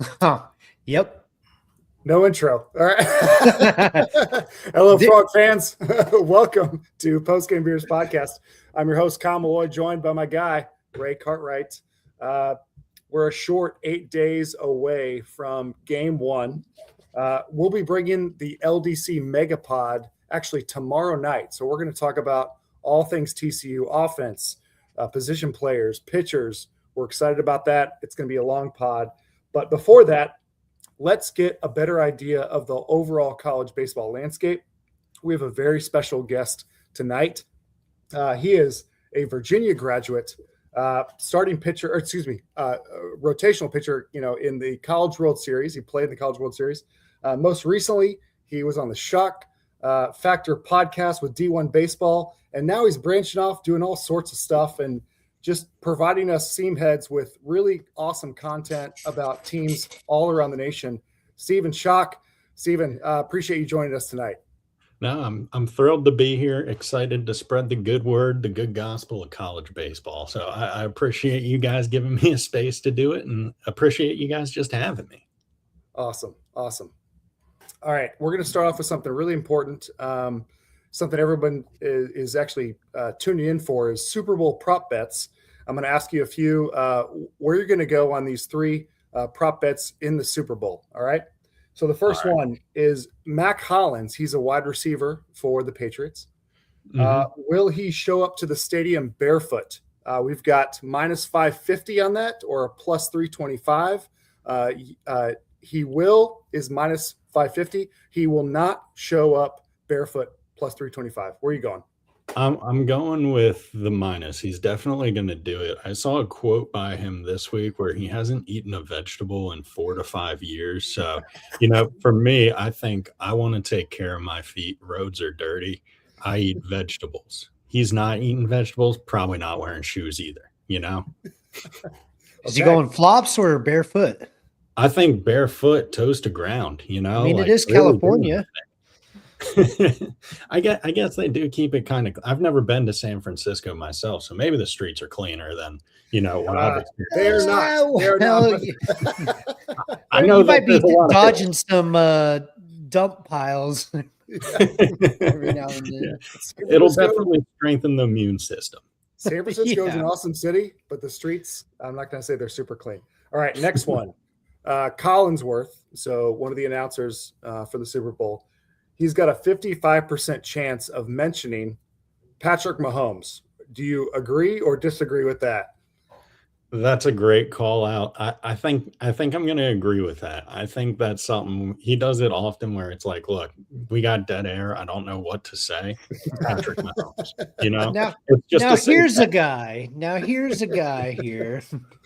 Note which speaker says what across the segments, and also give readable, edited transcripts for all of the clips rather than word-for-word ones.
Speaker 1: Huh. Yep.
Speaker 2: No intro. All right. Hello, Frog fans. Welcome to Post Game Beers Podcast. I'm your host, Kyle Malloy, joined by my guy, Ray Cartwright. We're a short 8 days away from Game 1. We'll be bringing the LDC Megapod actually tomorrow night. So we're going to talk about all things TCU offense, position players, pitchers. We're excited about that. It's going to be a long pod. But before that, let's get a better idea of the overall college baseball landscape. We have a very special guest tonight. He is a Virginia graduate, rotational pitcher, in the College World Series. He played in the College World Series. Most recently, he was on the Schoch Factor podcast with D1 Baseball, and now he's branching off, doing all sorts of stuff and just providing us seam heads with really awesome content about teams all around the nation. Stephen Schoch. Stephen, appreciate you joining us tonight.
Speaker 3: No, I'm thrilled to be here, excited to spread the good word, the good gospel of college baseball. So I appreciate you guys giving me a space to do it, and appreciate you guys just having me.
Speaker 2: Awesome. All right, we're going to start off with something really important. Something everyone is actually tuning in for is Super Bowl prop bets. I'm going to ask you a few where you're going to go on these three prop bets in the Super Bowl. All right. So the first one is Mac Hollins. He's a wide receiver for the Patriots. Mm-hmm. Will he show up to the stadium barefoot? We've got minus 550 on that, or a plus 325. He will is minus 550. He will not show up barefoot, plus 325. Where are you going?
Speaker 3: I'm going with the minus. He's definitely going to do it. I saw a quote by him this week where he hasn't eaten a vegetable in 4 to 5 years. So, for me, I think I want to take care of my feet. Roads are dirty. I eat vegetables. He's not eating vegetables, probably not wearing shoes either,
Speaker 1: Is he going flops or barefoot?
Speaker 3: I think barefoot, toes to ground,
Speaker 1: I mean, it is California.
Speaker 3: I guess they do keep it kind of. I've never been to San Francisco myself, so maybe the streets are cleaner than what I've experienced.
Speaker 2: They're not.
Speaker 1: I know you might be dodging some dump piles every now and then.
Speaker 3: Yeah. It'll definitely strengthen the immune system.
Speaker 2: San Francisco is an awesome city, but the streets, I'm not going to say they're super clean. All right, next one. Collinsworth, so one of the announcers for the Super Bowl. He's got a 55% chance of mentioning Patrick Mahomes. Do you agree or disagree with that?
Speaker 3: That's a great call out. I think I'm going to agree with that. I think that's something he does it often where it's like, look, we got dead air. I don't know what to say. Patrick Mahomes,
Speaker 1: here's a guy. Now here's a guy here.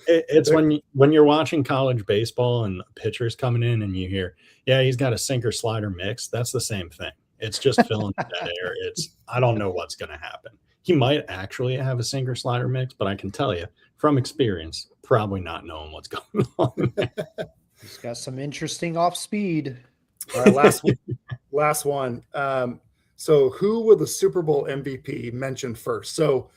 Speaker 3: It's when you're watching college baseball and pitchers coming in and you hear, yeah, he's got a sinker slider mix. That's the same thing. It's just filling dead air. I don't know what's going to happen. He might actually have a sinker slider mix, but I can tell you from experience, probably not knowing what's going on.
Speaker 1: He's got some interesting off speed.
Speaker 2: All right, last one. So who will the Super Bowl MVP mention first? So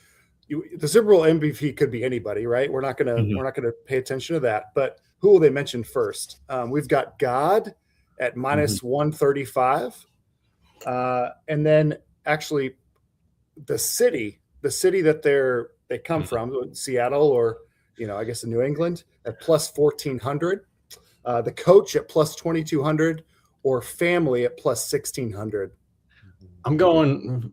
Speaker 2: the Super Bowl MVP could be anybody, right? We're not gonna pay attention to that. But who will they mention first? We've got God at minus 135, and then actually the city that they come from, Seattle or I guess in New England, at plus 1,400. The coach at plus 2,200, or family at plus 1,600.
Speaker 3: I'm going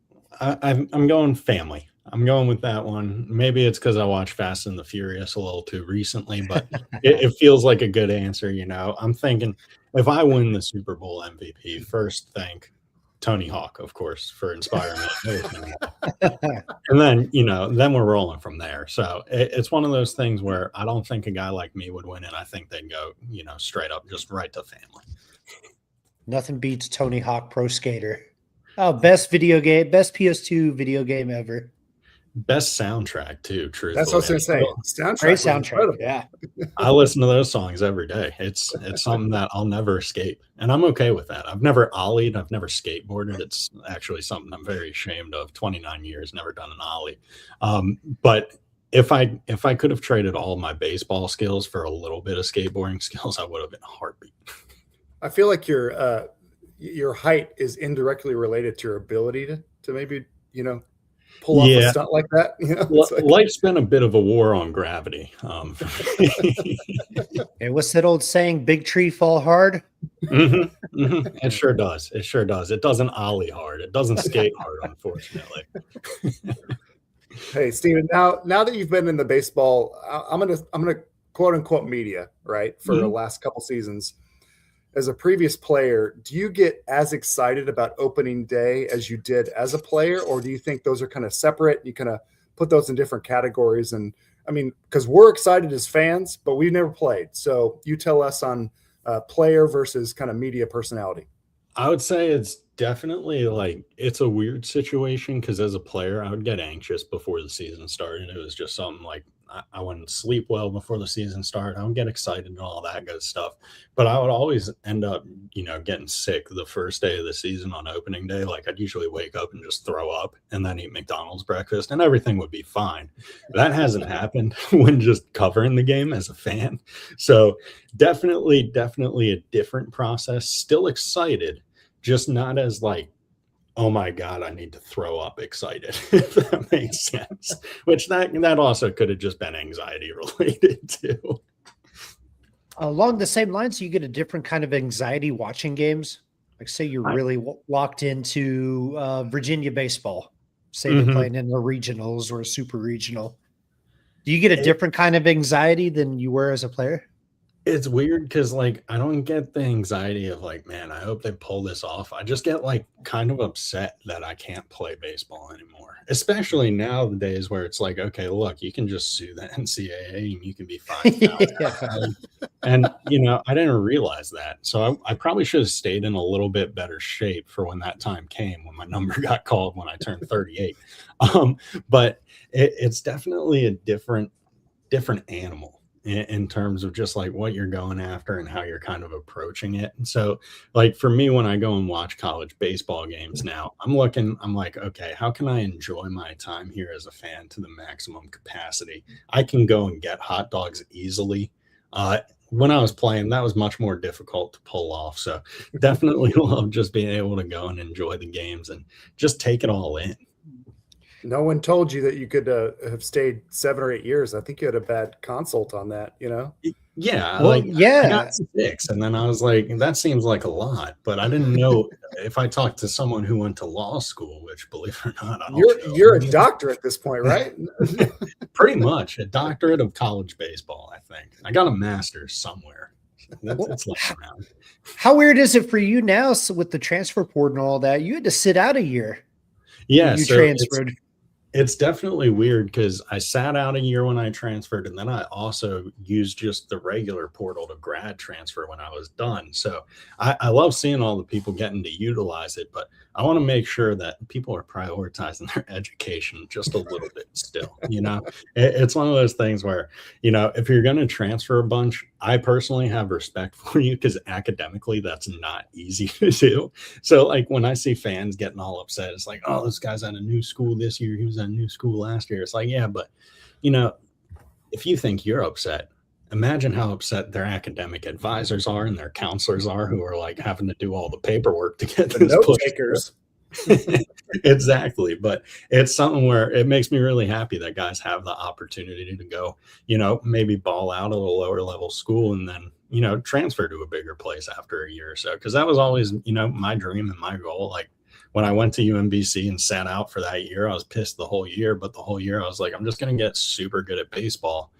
Speaker 3: family. I'm going with that one. Maybe it's because I watched Fast and the Furious a little too recently, but it feels like a good answer. I'm thinking if I win the Super Bowl MVP, first thank Tony Hawk, of course, for inspiring me. And then, then we're rolling from there. So it's one of those things where I don't think a guy like me would win it. I think they'd go, straight up, just right to family.
Speaker 1: Nothing beats Tony Hawk Pro Skater. Oh, best PS2 video game ever.
Speaker 3: Best soundtrack too, truthfully.
Speaker 2: That's what I was going to say.
Speaker 1: Great soundtrack. Yeah.
Speaker 3: I listen to those songs every day. It's something that I'll never escape. And I'm okay with that. I've never ollied. I've never skateboarded. It's actually something I'm very ashamed of. 29 years, never done an ollie. But if I could have traded all my baseball skills for a little bit of skateboarding skills, I would have been a heartbeat.
Speaker 2: I feel like your height is indirectly related to your ability to maybe, pull off a stunt like that.
Speaker 3: Life's been a bit of a war on gravity.
Speaker 1: Hey, what's that old saying? Big tree fall hard.
Speaker 3: It sure does. It sure does. It doesn't ollie hard. It doesn't skate hard, unfortunately.
Speaker 2: Hey, Steven, now that you've been in the baseball, I'm gonna quote unquote media, right, for the last couple seasons. As a previous player, do you get as excited about opening day as you did as a player, or do you think those are kind of separate? You kind of put those in different categories. And I mean, because we're excited as fans, but we've never played. So you tell us on player versus kind of media personality.
Speaker 3: I would say it's definitely like it's a weird situation because as a player, I would get anxious before the season started. It was just something like I wouldn't sleep well before the season started. I would get excited and all that good stuff. But I would always end up, getting sick the first day of the season on opening day. Like I'd usually wake up and just throw up and then eat McDonald's breakfast and everything would be fine. That hasn't happened when just covering the game as a fan. So definitely a different process. Still excited, just not as like, oh my God, I need to throw up excited, if that makes sense. Which that also could have just been anxiety related too.
Speaker 1: Along the same lines, you get a different kind of anxiety watching games. Like say you're really locked into Virginia baseball, say they're playing in the regionals or a super regional. Do you get a different kind of anxiety than you were as a player?
Speaker 3: It's weird because like I don't get the anxiety of like, man, I hope they pull this off. I just get like kind of upset that I can't play baseball anymore, especially nowadays where it's like, okay, look, you can just sue the NCAA and you can be fine. And I didn't realize that. So I probably should have stayed in a little bit better shape for when that time came, when my number got called when I turned 38. But it's definitely a different animal in terms of just like what you're going after and how you're kind of approaching it. And so like for me, when I go and watch college baseball games now, I'm like, okay, how can I enjoy my time here as a fan to the maximum capacity? I can go and get hot dogs easily. When I was playing, that was much more difficult to pull off. So definitely love just being able to go and enjoy the games and just take it all in.
Speaker 2: No one told you that you could have stayed 7 or 8 years. I think you had a bad consult on that,
Speaker 3: Yeah.
Speaker 1: Well,
Speaker 3: I got 6 and then I was like, that seems like a lot, but I didn't know if I talked to someone who went to law school, which believe it or not,
Speaker 2: you're a doctor at this point, right?
Speaker 3: Pretty much a doctorate of college baseball. I think I got a master's somewhere. That's like around.
Speaker 1: How weird is it for you now with the transfer portal and all that? You had to sit out a year.
Speaker 3: Yeah.
Speaker 1: You transferred.
Speaker 3: It's definitely weird because I sat out a year when I transferred, and then I also used just the regular portal to grad transfer when I was done. So I love seeing all the people getting to utilize it, but I want to make sure that people are prioritizing their education just a little bit still. It's one of those things where, if you're going to transfer a bunch, I personally have respect for you because academically that's not easy to do. So like when I see fans getting all upset, it's like, oh, this guy's at a new school this year. He was at a new school last year. It's like, yeah, but if you think you're upset, imagine how upset their academic advisors are and their counselors are who are like having to do all the paperwork to get
Speaker 2: the note takers.
Speaker 3: Exactly. But it's something where it makes me really happy that guys have the opportunity to go, maybe ball out at a lower level school and then, transfer to a bigger place after a year or so. Cause that was always, my dream and my goal. Like when I went to UMBC and sat out for that year, I was pissed the whole year, but the whole year I was like, I'm just going to get super good at baseball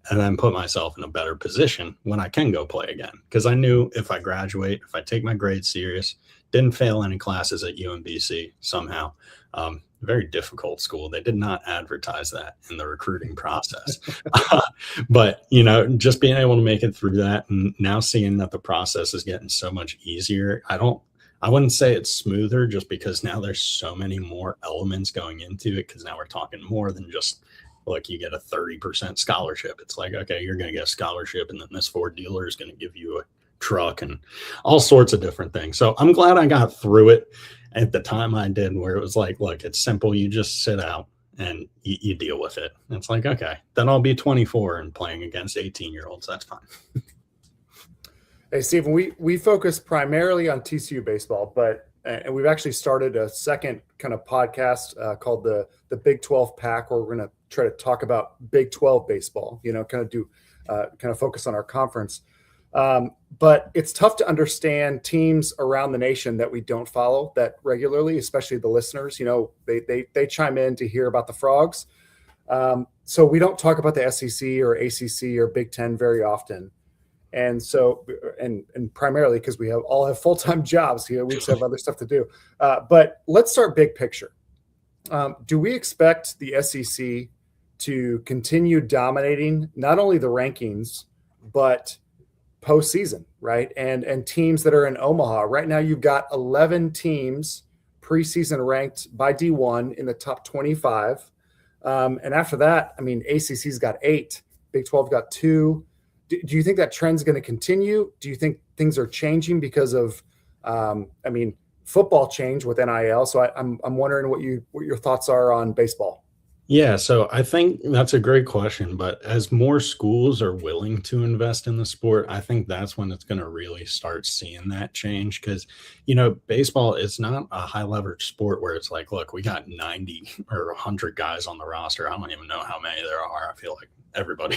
Speaker 3: and then put myself in a better position when I can go play again. Cause I knew if I graduate, if I take my grades serious, didn't fail any classes at UMBC somehow. Very difficult school. They did not advertise that in the recruiting process. But, just being able to make it through that and now seeing that the process is getting so much easier. I wouldn't say it's smoother just because now there's so many more elements going into it. Cause now we're talking more than just like you get a 30% scholarship. It's like, okay, you're going to get a scholarship and then this Ford dealer is going to give you a truck and all sorts of different things. So I'm glad I got through it at the time I did, where it was like, look, it's simple. You just sit out and you deal with it. It's like, okay, then I'll be 24 and playing against 18-year-olds. That's fine.
Speaker 2: Hey, Stephen, we focus primarily on TCU baseball, but and we've actually started a second kind of podcast called the Big 12 Pack, where we're going to try to talk about Big 12 baseball, kind of focus on our conference. But it's tough to understand teams around the nation that we don't follow that regularly, especially the listeners. They chime in to hear about the Frogs. So we don't talk about the SEC or ACC or Big 10 very often. And so, and primarily because we all have full-time jobs here, we just have other stuff to do. But let's start big picture. Do we expect the SEC to continue dominating not only the rankings, but postseason, right? And teams that are in Omaha right now, you've got 11 teams preseason ranked by D1 in the top 25. And after that, ACC's got 8, Big 12 got 2. Do you think that trend's going to continue? Do you think things are changing because of, football change with NIL? So I'm wondering what your thoughts are on baseball.
Speaker 3: Yeah, so I think that's a great question. But as more schools are willing to invest in the sport, I think that's when it's going to really start seeing that change. Because, baseball is not a high leverage sport where it's like, look, we got 90 or 100 guys on the roster. I don't even know how many there are. I feel like everybody,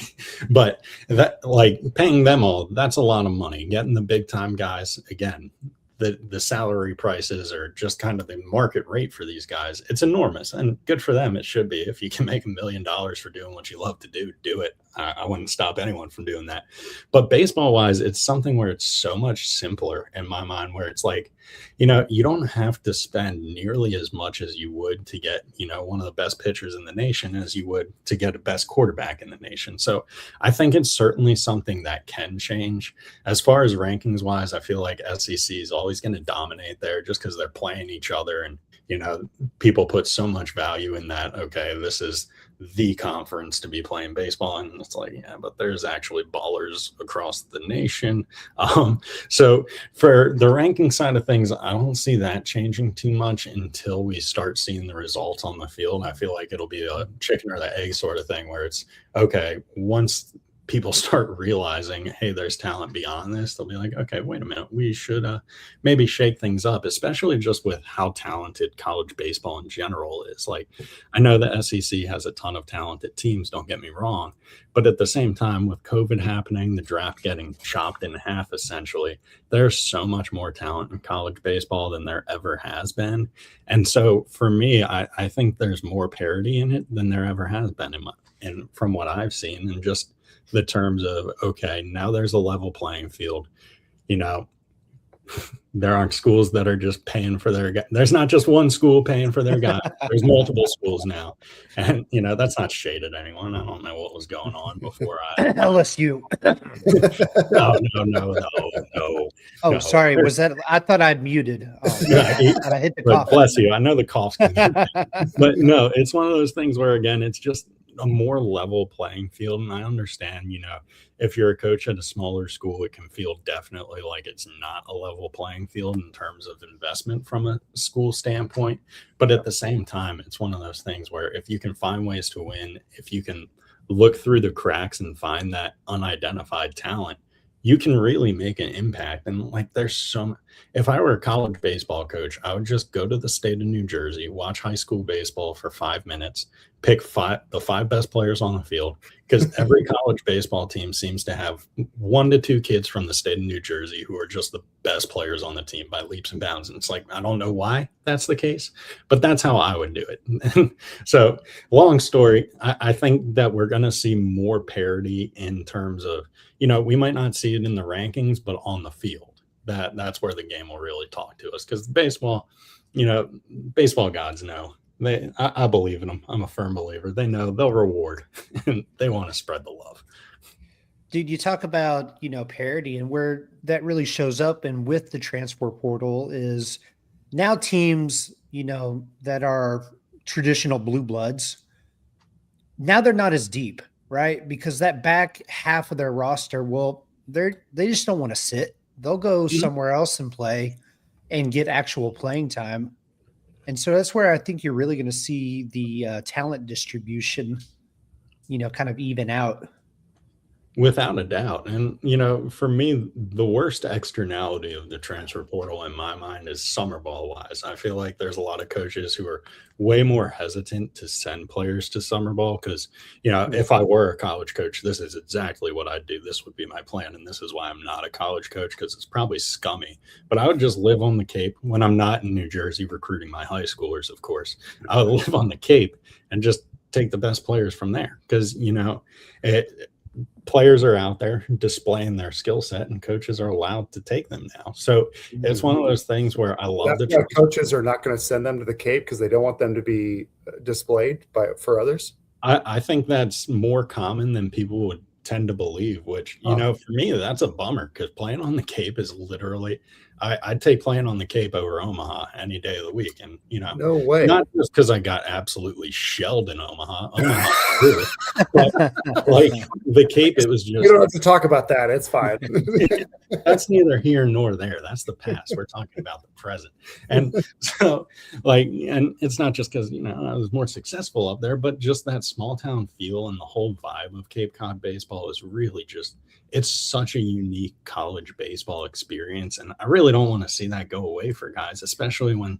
Speaker 3: but that, like, paying them all, that's a lot of money. Getting the big time guys, again, the salary prices are just kind of the market rate for these guys. It's enormous, and good for them. It should be. If you can make $1 million for doing what you love to do it. I wouldn't stop anyone from doing that. But baseball wise, it's something where it's so much simpler in my mind, where it's like, you don't have to spend nearly as much as you would to get, one of the best pitchers in the nation as you would to get a best quarterback in the nation. So I think it's certainly something that can change. As far as rankings wise, I feel like SEC is always going to dominate there just because they're playing each other. And, people put so much value in that. Okay, this is the conference to be playing baseball. And it's like, yeah, but there's actually ballers across the nation. So for the ranking side of things, I don't see that changing too much until we start seeing the results on the field. I feel like it'll be a chicken or the egg sort of thing where it's, okay, once people start realizing, hey, there's talent beyond this, they'll be like, okay, wait a minute, we should maybe shake things up, especially just with how talented college baseball in general is. Like, I know the SEC has a ton of talented teams, don't get me wrong, but at the same time, with COVID happening, the draft getting chopped in half, essentially, there's so much more talent in college baseball than there ever has been. And so for me, I think there's more parity in it than there ever has been and from what I've seen, and just the terms of, okay, now there's a level playing field. There aren't schools that are just paying for their guys. There's not just one school paying for their guys. There's multiple schools now. And, that's not shaded anyone. I don't know what was going on before
Speaker 1: LSU.
Speaker 3: No.
Speaker 1: Oh,
Speaker 3: no.
Speaker 1: sorry. Was that? I thought I'd muted. And I hit the cough.
Speaker 3: Bless you. I know the cough's but no, it's one of those things where, again, it's just a more level playing field. And I understand, if you're a coach at a smaller school, it can feel definitely like it's not a level playing field in terms of investment from a school standpoint. But at the same time, it's one of those things where if you can find ways to win, if you can look through the cracks and find that unidentified talent, you can really make an impact. And like, if I were a college baseball coach, I would just go to the state of New Jersey, watch high school baseball for 5 minutes, pick the 5 best players on the field, because every college baseball team seems to have 1 to 2 kids from the state of New Jersey who are just the best players on the team by leaps and bounds. And it's like, I don't know why that's the case, but that's how I would do it. So long story, I think that we're going to see more parity in terms of, we might not see it in the rankings, but on the field, that's where the game will really talk to us. Because baseball, baseball gods know. I believe in them. I'm a firm believer. They know they'll reward, and they want to spread the love.
Speaker 1: Dude, you talk about, parity, and where that really shows up and with the transfer portal is now teams, that are traditional blue bloods. Now they're not as deep, right? Because that back half of their roster, they just don't want to sit. They'll go somewhere else and play and get actual playing time. And so that's where I think you're really going to see the talent distribution, kind of even out.
Speaker 3: Without a doubt. And, for me, the worst externality of the transfer portal in my mind is summer ball wise. I feel like there's a lot of coaches who are way more hesitant to send players to summer ball because, if I were a college coach, this is exactly what I'd do. This would be my plan. And this is why I'm not a college coach, because it's probably scummy. But I would just live on the Cape when I'm not in New Jersey recruiting my high schoolers, of course. I would live on the Cape and just take the best players from there because, players are out there displaying their skill set and coaches are allowed to take them now. So it's one of those things where I love
Speaker 2: the coaches are not going to send them to the Cape because they don't want them to be displayed for others.
Speaker 3: I think that's more common than people would tend to believe, which, for me, that's a bummer because playing on the Cape is literally, I'd take playing on the Cape over Omaha any day of the week. And,
Speaker 2: no way.
Speaker 3: Not just because I got absolutely shelled in Omaha. But, like the Cape, it was just.
Speaker 2: You don't have to talk about that. It's fine.
Speaker 3: That's neither here nor there. That's the past. We're talking about the present. And so, and it's not just because, I was more successful up there, but just that small town feel and the whole vibe of Cape Cod baseball is really just, it's such a unique college baseball experience. And I really don't want to see that go away for guys, especially when,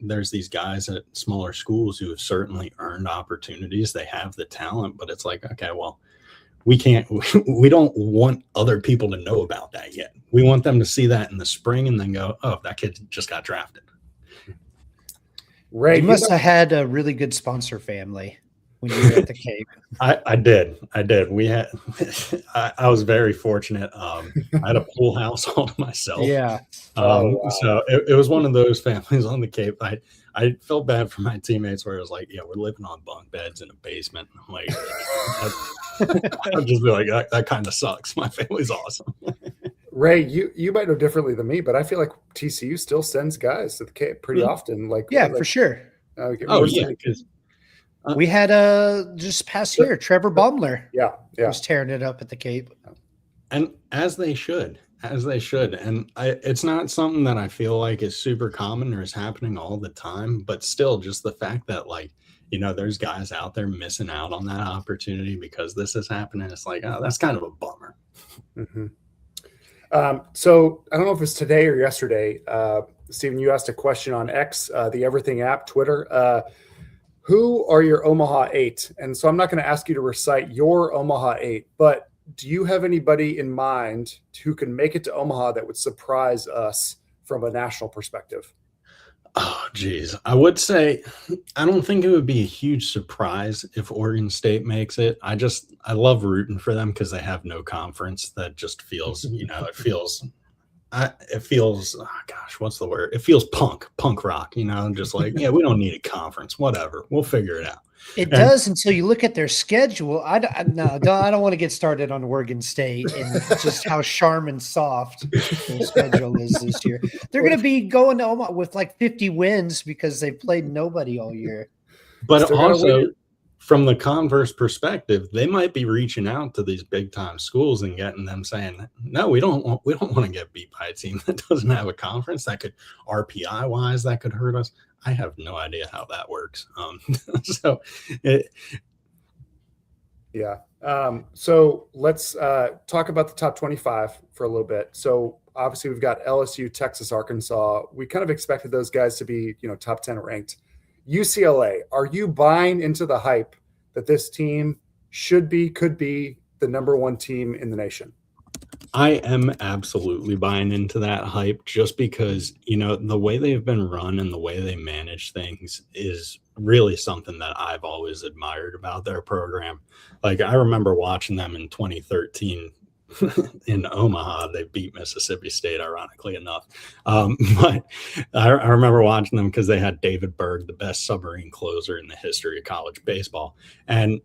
Speaker 3: there's these guys at smaller schools who have certainly earned opportunities. They have the talent, but it's like, okay, well, we don't want other people to know about that yet. We want them to see that in the spring and then go, oh, that kid just got drafted.
Speaker 1: Ray, you must have had a really good sponsor family when you were at the Cape.
Speaker 3: I did. We had, I was very fortunate. I had a pool house all to myself.
Speaker 1: Yeah.
Speaker 3: Wow. So it was one of those families on the Cape. I felt bad for my teammates where it was like, yeah, we're living on bunk beds in a basement. I'm like, I'd just be like, that kind of sucks. My family's awesome.
Speaker 2: Ray, you might know differently than me, but I feel like TCU still sends guys to the Cape pretty often.
Speaker 1: For sure.
Speaker 3: Yeah, because
Speaker 1: we had just past year, Trevor Baumler.
Speaker 2: Yeah,
Speaker 1: was tearing it up at the Cape,
Speaker 3: and as they should. And it's not something that I feel like is super common or is happening all the time, but still, just the fact that there's guys out there missing out on that opportunity because this is happening. It's like, oh, that's kind of a bummer.
Speaker 2: Mm-hmm. So I don't know if it's today or yesterday, Stephen, you asked a question on X, the Everything app, Twitter. Who are your Omaha 8? And so I'm not going to ask you to recite your Omaha 8, but do you have anybody in mind who can make it to Omaha that would surprise us from a national perspective?
Speaker 3: Oh, geez. I would say I don't think it would be a huge surprise if Oregon State makes it. I love rooting for them because they have no conference. That just feels, it feels, oh gosh, what's the word? It feels punk rock, just like, yeah, we don't need a conference, whatever. We'll figure it out.
Speaker 1: It does until you look at their schedule. I don't want to get started on Oregon State and just how Charmin soft their schedule is this year. They're going to be going to Omaha with like 50 wins because they've played nobody all year.
Speaker 3: But also, from the converse perspective, they might be reaching out to these big time schools and getting them saying, no, we don't want to get beat by a team that doesn't have a conference. That could RPI wise, that could hurt us. I have no idea how that works. So let's talk about the top 25 for a little bit. So obviously we've got LSU, Texas, Arkansas. We kind of expected those guys to be, top 10 ranked. UCLA, are you buying into the hype that this team could be the number one team in the nation? I am absolutely buying into that hype just because, the way they've been run and the way they manage things is really something that I've always admired about their program. Like I remember watching them in 2013 in Omaha. They beat Mississippi State, ironically enough. But I remember watching them because they had David Berg, the best submarine closer in the history of college baseball. And,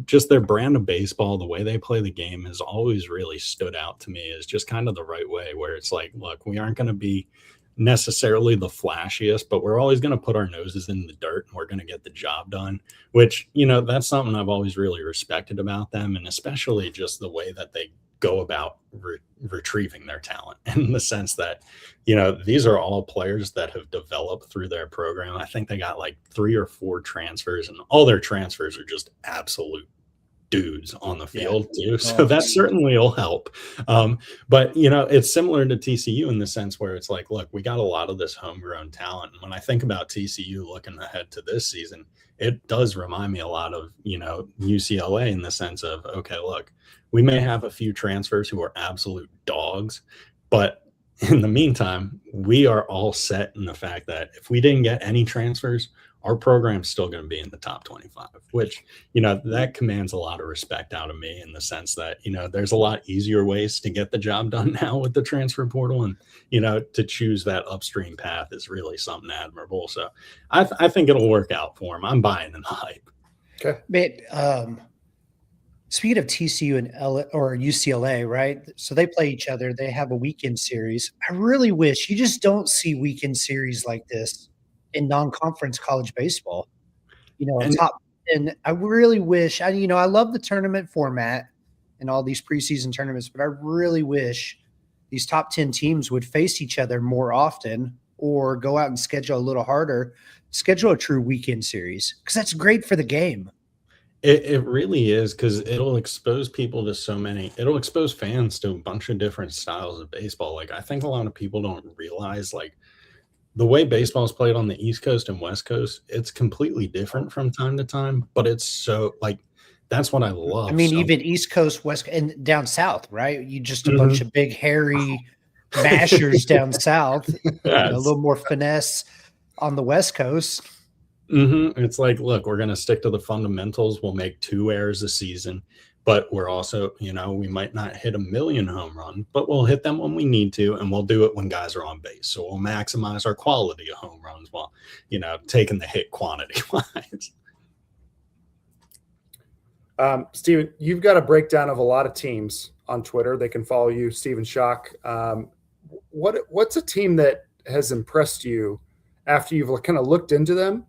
Speaker 3: just their brand of baseball, the way they play the game has always really stood out to me as just kind of the right way where it's like, look, we aren't going to be necessarily the flashiest, but we're always going to put our noses in the dirt and we're going to get the job done, which, that's something I've always really respected about them. And especially just the way that they go about retrieving their talent, in the sense that, these are all players that have developed through their program. I think they got like 3 or 4 transfers, and all their transfers are just absolute dudes on the field too. So that certainly will help. But it's similar to TCU in the sense where it's like, look, we got a lot of this homegrown talent. And when I think about TCU looking ahead to this season, it does remind me a lot of, UCLA, in the sense of, okay, look, we may have a few transfers who are absolute dogs, but in the meantime, we are all set in the fact that if we didn't get any transfers, our program's still going to be in the top 25, which, that commands a lot of respect out of me, in the sense that, there's a lot easier ways to get the job done now with the transfer portal. And, to choose that upstream path is really something admirable. So I think it'll work out for him. I'm buying in the hype.
Speaker 2: Okay.
Speaker 1: Man, speaking of TCU and UCLA, right? So they play each other. They have a weekend series. I really wish you just don't see weekend series like this in non-conference college baseball, and I really wish I love the tournament format and all these preseason tournaments, but I really wish these top 10 teams would face each other more often, or go out and schedule a little harder, schedule a true weekend series, because that's great for the game.
Speaker 3: It really is, because it'll expose people to it'll expose fans to a bunch of different styles of baseball. Like, I think a lot of people don't realize, like, the way baseball is played on the East Coast and West Coast, it's completely different from time to time, but it's so, like, that's what I love.
Speaker 1: I mean, even East Coast, West, and down south, right? You just a bunch of big, hairy mashers down south, a little more finesse on the West Coast.
Speaker 3: It's like, look, we're going to stick to the fundamentals. We'll make 2 errors a season, but we're also, we might not hit a million home runs, but we'll hit them when we need to, and we'll do it when guys are on base. So we'll maximize our quality of home runs while, taking the hit quantity wise.
Speaker 2: Steven, you've got a breakdown of a lot of teams on Twitter. They can follow you, Steven Schoch. What's a team that has impressed you after you've kind of looked into them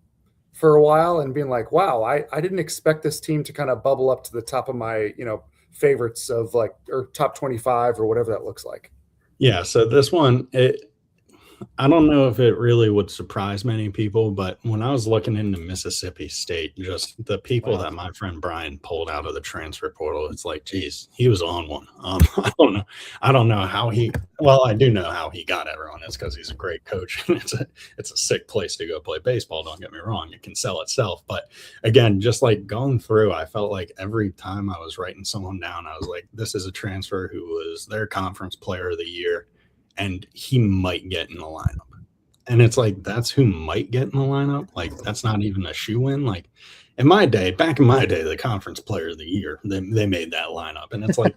Speaker 2: for a while and being like, wow, I didn't expect this team to kind of bubble up to the top of my, favorites of, like, or top 25 or whatever that looks like?
Speaker 3: Yeah. So this one, I don't know if it really would surprise many people, but when I was looking into Mississippi State, just the people that my friend Brian pulled out of the transfer portal, it's like, geez, he was on one. I don't know how I do know how he got everyone. It's because he's a great coach. It's a sick place to go play baseball. Don't get me wrong. It can sell itself. But again, just like going through, I felt like every time I was writing someone down, I was like, this is a transfer who was their conference player of the year, and he might get in the lineup. And it's like, that's who might get in the lineup. Like, that's not even a shoe-in. Like, back in my day, the conference player of the year, they made that lineup. And it's like,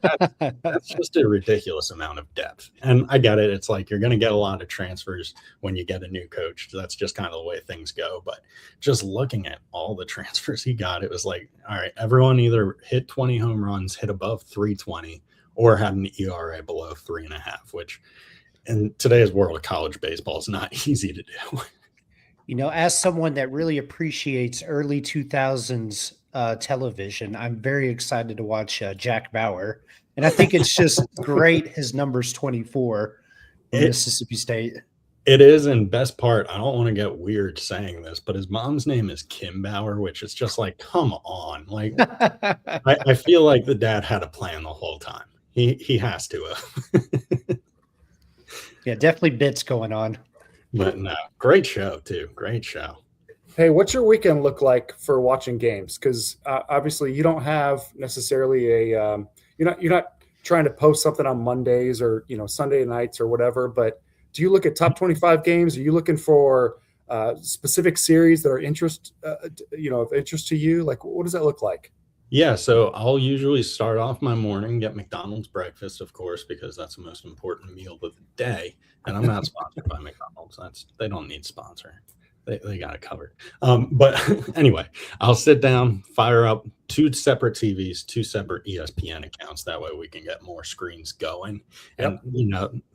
Speaker 3: that's just a ridiculous amount of depth. And I get it. It's like, you're going to get a lot of transfers when you get a new coach. That's just kind of the way things go. But just looking at all the transfers he got, it was like, all right, everyone either hit 20 home runs, hit above 320, or had an ERA below 3.5, which in today's world of college baseball is not easy to do.
Speaker 1: As someone that really appreciates early 2000s television, I'm very excited to watch Jack Bauer. And I think it's just great his number's 24 in Mississippi State.
Speaker 3: It is, and best part, I don't want to get weird saying this, but his mom's name is Kim Bauer, which is just like, come on. Like, I feel like the dad had a plan the whole time. He has to have.
Speaker 1: Yeah, definitely bits going on. But
Speaker 3: no, great show too. Great show.
Speaker 2: Hey, what's your weekend look like for watching games? Because obviously you don't have necessarily you're not trying to post something on Mondays or Sunday nights or whatever. But do you look at top 25 games? Are you looking for specific series that are of interest to you? Like, what does that look like?
Speaker 3: Yeah, so I'll usually start off my morning, get McDonald's breakfast, of course, because that's the most important meal of the day. And I'm not sponsored by McDonald's. They don't need sponsor. They got it covered. But anyway, I'll sit down, fire up 2 separate TVs, 2 separate ESPN accounts. That way we can get more screens going. And,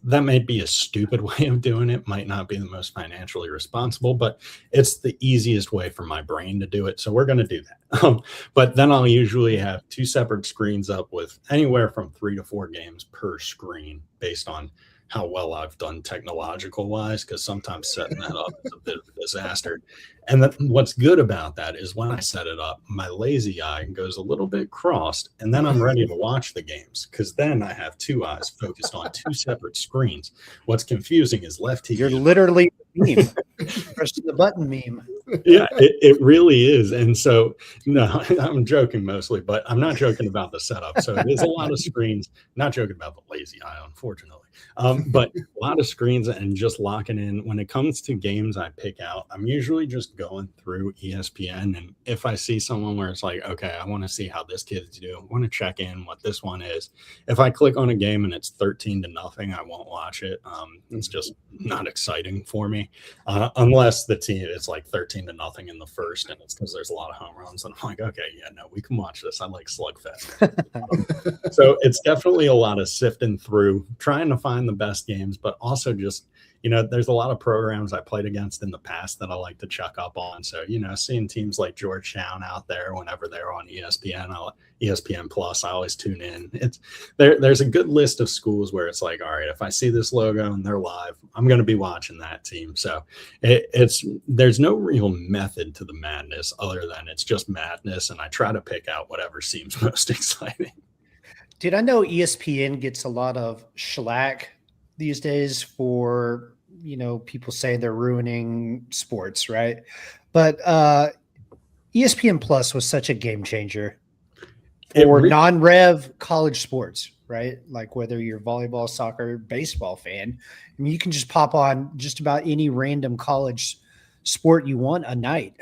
Speaker 3: that may be a stupid way of doing it, might not be the most financially responsible, but it's the easiest way for my brain to do it. So we're going to do that. But then I'll usually have 2 separate screens up with anywhere from 3 to 4 games per screen based on how well I've done technological wise, because sometimes setting that up is a bit of a disaster. And what's good about that is when I set it up, my lazy eye goes a little bit crossed, and then I'm ready to watch the games, because then I have 2 eyes focused on 2 separate screens. What's confusing is left TV.
Speaker 1: You're literally meme. Pressing the button meme.
Speaker 3: Yeah, it really is. And so, no, I'm joking mostly, but I'm not joking about the setup. So it is a lot of screens, not joking about the lazy eye, unfortunately. But a lot of screens and just locking in. When it comes to games I pick out, I'm usually just going through ESPN. And if I see someone where it's like, okay, I want to see how this kid's doing, I want to check in what this one is. If I click on a game and it's 13-0, I won't watch it. It's just not exciting for me. Unless the team it's like 13-0 in the first, and it's because there's a lot of home runs, and I'm like, okay, yeah, no, we can watch this. I like slugfest. So it's definitely a lot of sifting through, trying to find the best games, but also just, there's a lot of programs I played against in the past that I like to check up on. So, seeing teams like Georgetown out there whenever they're on ESPN Plus, I always tune in. There's a good list of schools where it's like, all right, if I see this logo and they're live, I'm going to be watching that team. So there's no real method to the madness other than it's just madness. And I try to pick out whatever seems most exciting.
Speaker 1: Dude, I know ESPN gets a lot of shellac these days for, people saying they're ruining sports, right? But ESPN Plus was such a game changer for non-rev college sports, right? Like whether you're volleyball, soccer, baseball fan, I mean, you can just pop on just about any random college sport you want a night.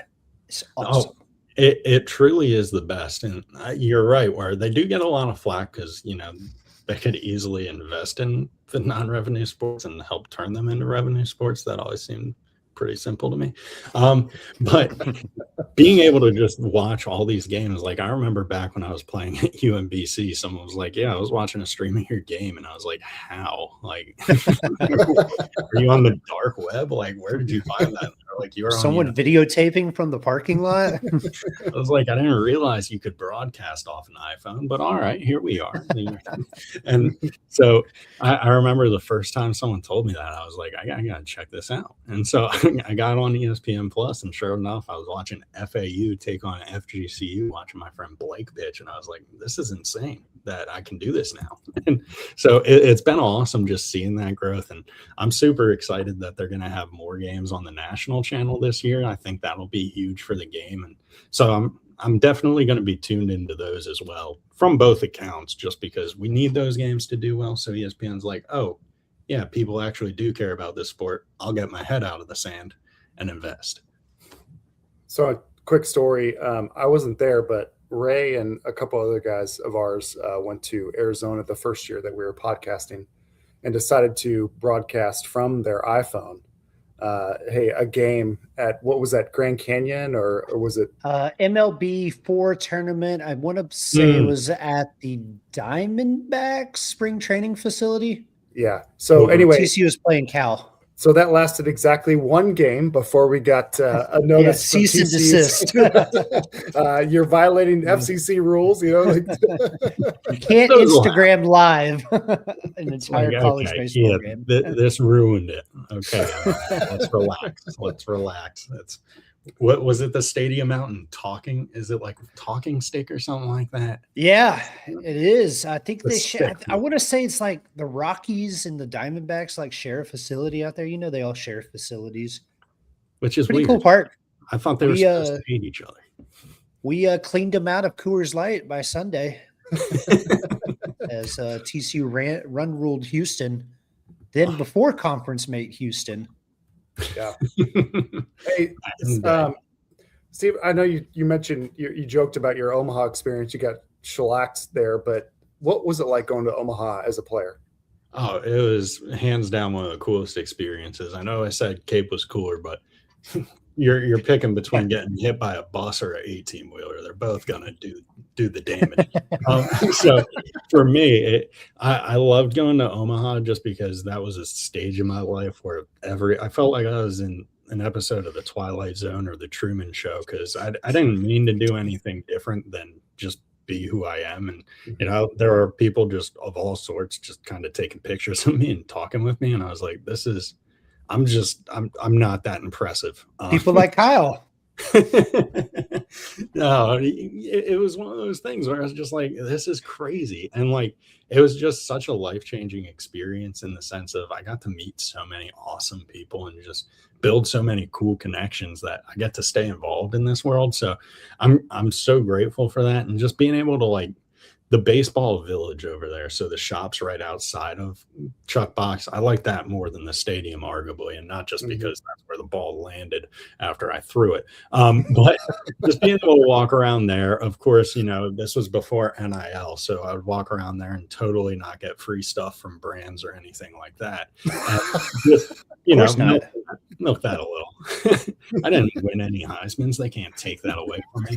Speaker 1: It's awesome.
Speaker 3: It truly is the best. And you're right, where they do get a lot of flack because, they could easily invest in the non-revenue sports and help turn them into revenue sports. That always seemed pretty simple to me. But being able to just watch all these games, like I remember back when I was playing at UMBC, someone was like, yeah, I was watching a stream of your game. And I was like, how? Like, are you on the dark web? Like, where did you find that? Like, you were
Speaker 1: someone videotaping from the parking lot.
Speaker 3: I was like, I didn't realize you could broadcast off an iPhone, but all right, here we are. And so I remember the first time someone told me that, I was like, I gotta check this out. And so I got on ESPN Plus, and sure enough, I was watching FAU take on FGCU, watching my friend Blake pitch, and I was like, this is insane that I can do this now. And so it's been awesome just seeing that growth, and I'm super excited that they're going to have more games on the national channel this year. I think that'll be huge for the game, and so I'm definitely going to be tuned into those as well from both accounts, just because we need those games to do well. So ESPN's like, oh yeah, people actually do care about this sport. I'll get my head out of the sand and invest.
Speaker 2: So a quick story. I wasn't there, but Ray and a couple other guys of ours went to Arizona the first year that we were podcasting and decided to broadcast from their iPhone. A game at, what was that, Grand Canyon or was it?
Speaker 1: MLB 4 tournament. I want to say it was at the Diamondbacks spring training facility.
Speaker 2: Yeah. So anyway,
Speaker 1: TCU was playing Cal.
Speaker 2: So that lasted exactly one game before we got a notice.
Speaker 1: Cease and desist.
Speaker 2: You're violating FCC rules. You
Speaker 1: can't Instagram live an entire college baseball game.
Speaker 3: This ruined it. Okay, let's relax. What was it? The Stadium Mountain talking? Is it like talking stick or something like that?
Speaker 1: Yeah, it is. I think I want to say it's like the Rockies and the Diamondbacks like share a facility out there. They all share facilities,
Speaker 3: which is
Speaker 1: pretty
Speaker 3: weird.
Speaker 1: Cool park.
Speaker 3: I thought they were supposed to hate each other.
Speaker 1: We cleaned them out of Coors Light by Sunday as TCU run ruled Houston. Then before conference mate Houston.
Speaker 2: Yeah. Hey, Steve, I know you mentioned you joked about your Omaha experience. You got shellacked there, but what was it like going to Omaha as a player?
Speaker 3: Oh, it was hands down one of the coolest experiences. I know I said Cape was cooler, but you're picking between getting hit by a bus or an 18-wheeler. They're both gonna do the damage. So for me, I loved going to Omaha just because that was a stage in my life where I felt like I was in an episode of The Twilight Zone or The Truman Show, because I didn't mean to do anything different than just be who I am. And there are people just of all sorts just kind of taking pictures of me and talking with me, and I was like, I'm not that impressive.
Speaker 1: People like Kyle.
Speaker 3: No, it was one of those things where I was just like, this is crazy. And like, it was just such a life-changing experience in the sense of I got to meet so many awesome people and just build so many cool connections that I get to stay involved in this world. So I'm so grateful for that. And just being able to like the baseball village over there. So the shop's right outside of Chuck Box. I like that more than the stadium, arguably, and not just because that's where the ball landed after I threw it. But just being able to walk around there, of course, this was before NIL. So I would walk around there and totally not get free stuff from brands or anything like that. Just, milk that a little. I didn't win any Heismans. They can't take that away from me.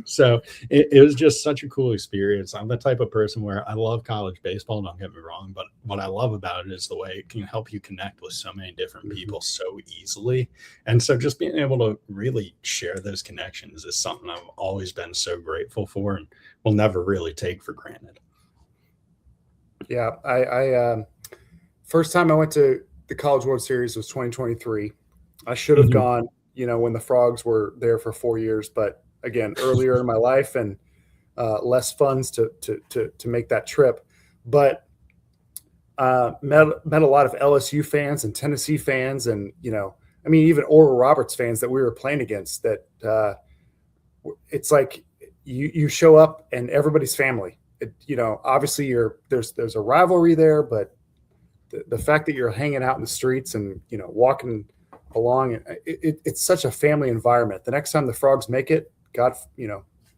Speaker 3: So it was just such a cool experience. I'm the type of person where I love college baseball, don't get me wrong, but what I love about it is the way it can help you connect with so many different people so easily. And so just being able to really share those connections is something I've always been so grateful for and will never really take for granted.
Speaker 2: Yeah, I first time I went to the College World Series was 2023. I should have gone, when the Frogs were there for 4 years, but again, earlier in my life and less funds to make that trip. But met a lot of LSU fans and Tennessee fans, and even Oral Roberts fans that we were playing against. That it's like you show up and everybody's family. Obviously there's a rivalry there, but the fact that you're hanging out in the streets and walking along, it's such a family environment. The next time the Frogs make it, God,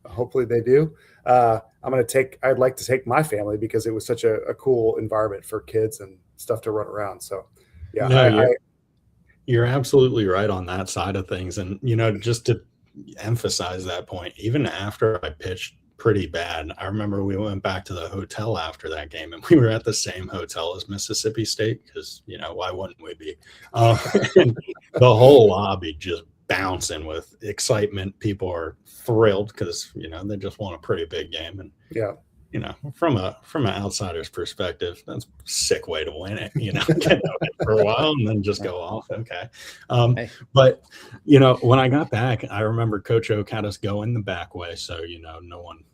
Speaker 2: hopefully they do. I'd like to take my family because it was such a cool environment for kids and stuff to run around. So, yeah,
Speaker 3: no, you're absolutely right on that side of things. And, just to emphasize that point, even after I pitched pretty bad, I remember we went back to the hotel after that game and we were at the same hotel as Mississippi State because, why wouldn't we be? And the whole lobby just bouncing with excitement. People are thrilled because they just won a pretty big game, and from an outsider's perspective, that's a sick way to win it. Get it for a while and then just go off. Okay, but when I got back, I remember Coach Oak had us go in the back way, so no one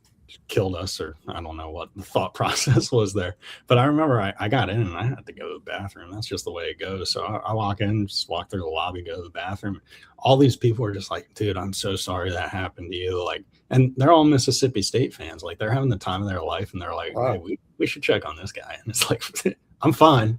Speaker 3: killed us, or I don't know what the thought process was there. But I remember I got in and I had to go to the bathroom. That's just the way it goes. So I walk in, just walk through the lobby, go to the bathroom. All these people are just like, dude, I'm so sorry that happened to you. Like, and they're all Mississippi State fans. Like, they're having the time of their life, and they're like, wow, hey, we should check on this guy. And it's like, I'm fine.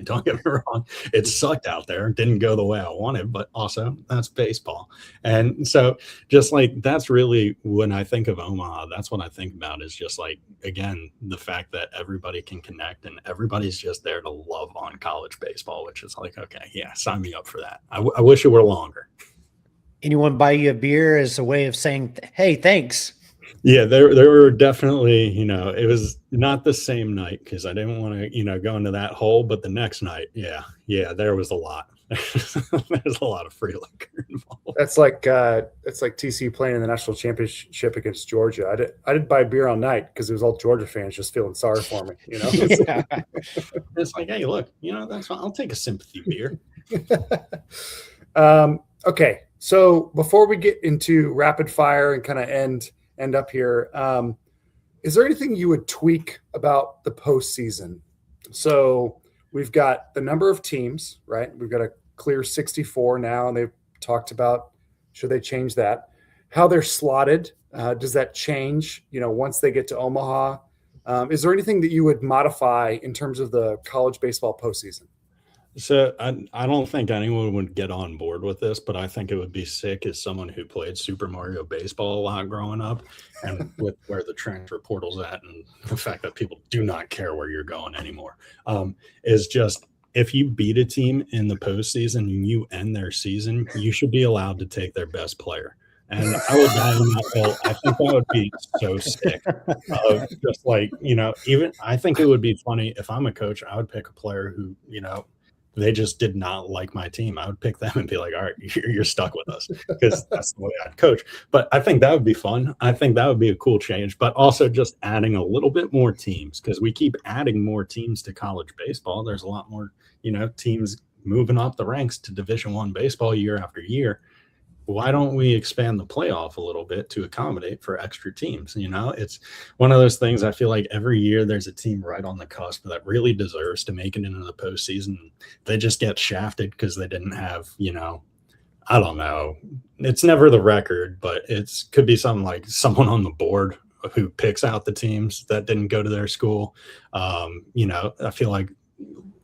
Speaker 3: Don't get me wrong. It sucked out there. It didn't go the way I wanted, but also that's baseball. And so just like, that's really when I think of Omaha, that's what I think about is just like, again, the fact that everybody can connect and everybody's just there to love on college baseball, which is like, okay, yeah, sign me up for that. I wish it were longer.
Speaker 1: Anyone buy you a beer as a way of saying, hey, thanks?
Speaker 3: Yeah, there were definitely, it was not the same night because I didn't want to, go into that hole. But the next night, yeah, there was a lot. There's a lot of free liquor involved.
Speaker 2: That's like TCU playing in the national championship against Georgia. I did buy beer all night because it was all Georgia fans just feeling sorry for me.
Speaker 3: It's like, hey, look, that's fine. I'll take a sympathy beer.
Speaker 2: Okay, so before we get into rapid fire and kind of end up here, is there anything you would tweak about the postseason? So we've got the number of teams, right? We've got a clear 64 now, and they've talked about should they change that? How they're slotted, does that change, once they get to Omaha? Is there anything that you would modify in terms of the college baseball postseason?
Speaker 3: So I don't think anyone would get on board with this, but I think it would be sick as someone who played Super Mario Baseball a lot growing up, and with where the transfer portal's at and the fact that people do not care where you're going anymore, is just if you beat a team in the postseason and you end their season, you should be allowed to take their best player. And I would die on that hill. I think that would be so sick. Just like, even I think it would be funny if I'm a coach, I would pick a player who, they just did not like my team. I would pick them and be like, all right, you're stuck with us, because that's the way I'd coach. But I think that would be fun. I think that would be a cool change, but also just adding a little bit more teams, because we keep adding more teams to college baseball. There's a lot more, teams moving up the ranks to Division I baseball year after year. Why don't we expand the playoff a little bit to accommodate for extra teams? It's one of those things. I feel like every year there's a team right on the cusp that really deserves to make it into the postseason. They just get shafted because they didn't have, I don't know. It's never the record, but could be something like someone on the board who picks out the teams that didn't go to their school. I feel like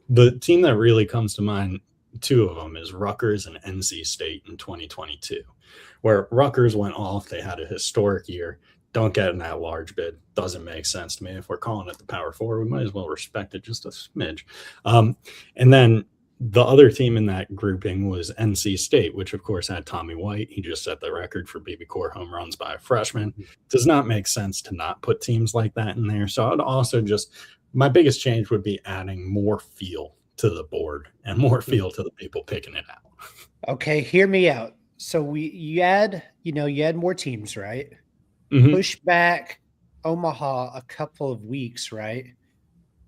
Speaker 3: the team that really comes to mind, two of them, is Rutgers and NC State in 2022, where Rutgers went off. They had a historic year. Don't get in that large bid. Doesn't make sense to me. If we're calling it the Power Four, we might as well respect it just a smidge. And then the other team in that grouping was NC State, which of course had Tommy White. He just set the record for BB-Core home runs by a freshman. Does not make sense to not put teams like that in there. So I'd also my biggest change would be adding more feel to the board and more feel to the people picking it out.
Speaker 1: Okay, hear me out. So you add more teams, right?
Speaker 3: Mm-hmm.
Speaker 1: Push back Omaha a couple of weeks, right?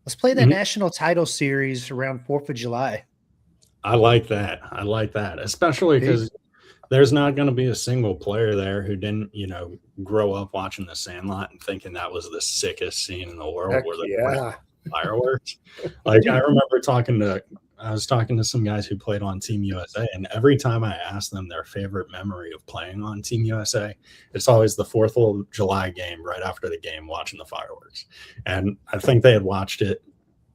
Speaker 1: Let's play that national title series around 4th of July.
Speaker 3: I like that. Especially because there's not going to be a single player there who didn't, grow up watching The Sandlot and thinking that was the sickest scene in the world.
Speaker 2: Heck
Speaker 3: where they
Speaker 2: yeah.
Speaker 3: Fireworks. Like, I remember I was talking to some guys who played on Team USA, and every time I asked them their favorite memory of playing on Team USA, it's always the 4th of July game right after the game, watching the fireworks. And I think they had watched it.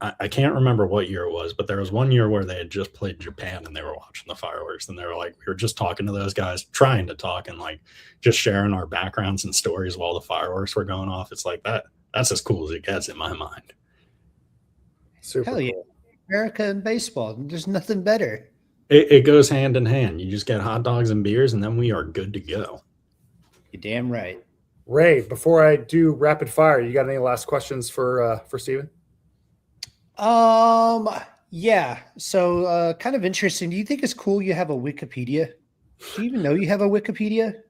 Speaker 3: I can't remember what year it was, but there was one year where they had just played Japan and they were watching the fireworks, and they were like, we were just talking to those guys, trying to talk and like just sharing our backgrounds and stories while the fireworks were going off. It's like that's as cool as it gets in my mind.
Speaker 2: Super
Speaker 1: Hell yeah.
Speaker 2: cool.
Speaker 1: America and baseball. There's nothing better.
Speaker 3: It goes hand in hand. You just get hot dogs and beers, and then we are good to go.
Speaker 1: You're damn right.
Speaker 2: Ray, before I do rapid fire, you got any last questions for Steven?
Speaker 1: Yeah. So kind of interesting. Do you think it's cool you have a Wikipedia? Do you even know you have a Wikipedia?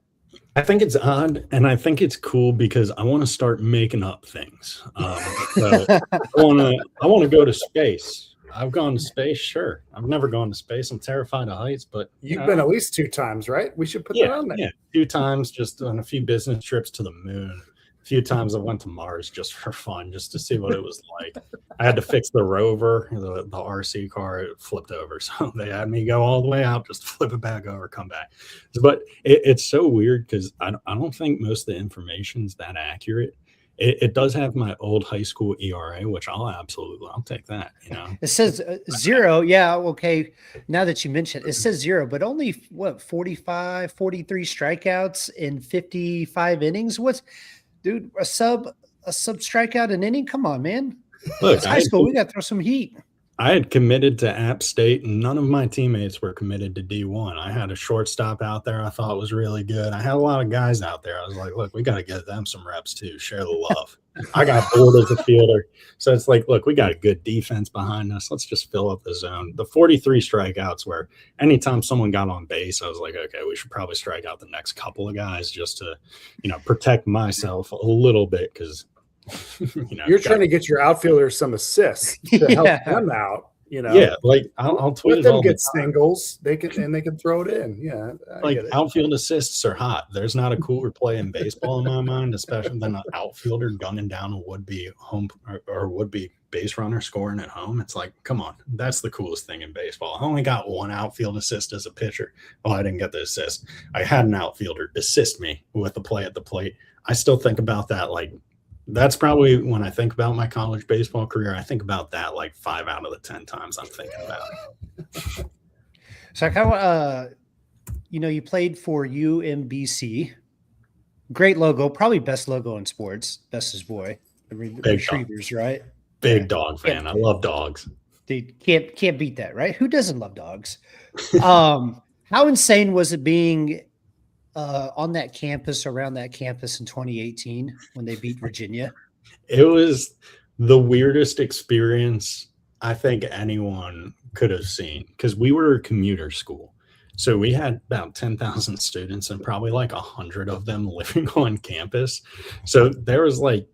Speaker 3: I think it's odd, and I think it's cool because I want to start making up things. So I want to go to space. I've gone to space, sure. I've never gone to space. I'm terrified of heights, but
Speaker 2: You've been at least 2 times, right? We should put that on there.
Speaker 3: Yeah, 2 times, just on a few business trips to the moon. A few times I went to Mars just for fun, just to see what it was like. I had to fix the rover, the RC car, it flipped over. So they had me go all the way out, just flip it back over, come back. But it's so weird because I don't think most of the information is that accurate. It does have my old high school ERA, which I'll take that.
Speaker 1: It says 0. Yeah. Okay. Now that you mention it, it says 0, but only 43 strikeouts in 55 innings. Dude, a sub strikeout an inning? Come on, man.
Speaker 3: Look,
Speaker 1: it's high school. We got to throw some heat.
Speaker 3: I had committed to App State, and none of my teammates were committed to D1. I had a shortstop out there I thought was really good. I had a lot of guys out there. I was like, look, we got to get them some reps too. Share the love. I got bored as a fielder. So it's like, look, we got a good defense behind us. Let's just fill up the zone. The 43 strikeouts where anytime someone got on base, I was like, okay, we should probably strike out the next couple of guys just to, protect myself a little bit because –
Speaker 2: you're trying to get your outfielders some assists to help them out.
Speaker 3: Yeah, like I'll tweet
Speaker 2: let them get singles. They can throw it in. Yeah,
Speaker 3: like outfield assists are hot. There's not a cooler play in baseball in my mind, especially than an outfielder gunning down a would-be home or would-be base runner scoring at home. It's like, come on, that's the coolest thing in baseball. I only got 1 outfield assist as a pitcher. Well, I didn't get the assist. I had an outfielder assist me with the play at the plate. I still think about that like. That's probably when I think about my college baseball career, I think about that like 5 out of the 10 times I'm thinking about it.
Speaker 1: So I kind of, you played for UMBC. Great logo, probably best logo in sports. Best is boy. The Retrievers, right?
Speaker 3: Big dog fan. I love dogs.
Speaker 1: They can't beat that, right? Who doesn't love dogs? How insane was it being on that campus, around that campus in 2018 when they beat Virginia?
Speaker 3: It was the weirdest experience I think anyone could have seen because we were a commuter school. So we had about 10,000 students and probably like 100 of them living on campus. So there was like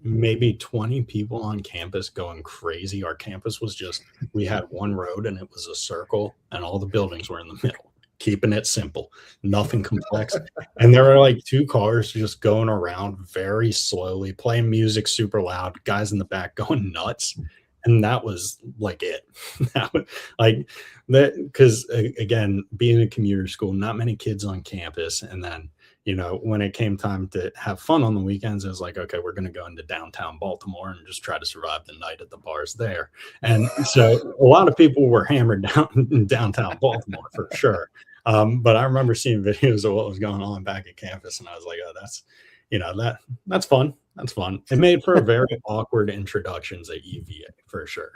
Speaker 3: maybe 20 people on campus going crazy. Our campus was just, we had one road and it was a circle and all the buildings were in the middle, keeping it simple, nothing complex. And there were like 2 cars just going around very slowly, playing music super loud, guys in the back going nuts. And that was like it. That was, like that, because again, being a commuter school, not many kids on campus. And then, you know, when it came time to have fun on the weekends, it was like, okay, we're going to go into downtown Baltimore and just try to survive the night at the bars there. And so a lot of people were hammered down in downtown Baltimore for sure. But I remember seeing videos of what was going on back at campus, and I was like, oh, that's, you know, that's fun. That's fun. It made for a very awkward introductions at UVA for sure.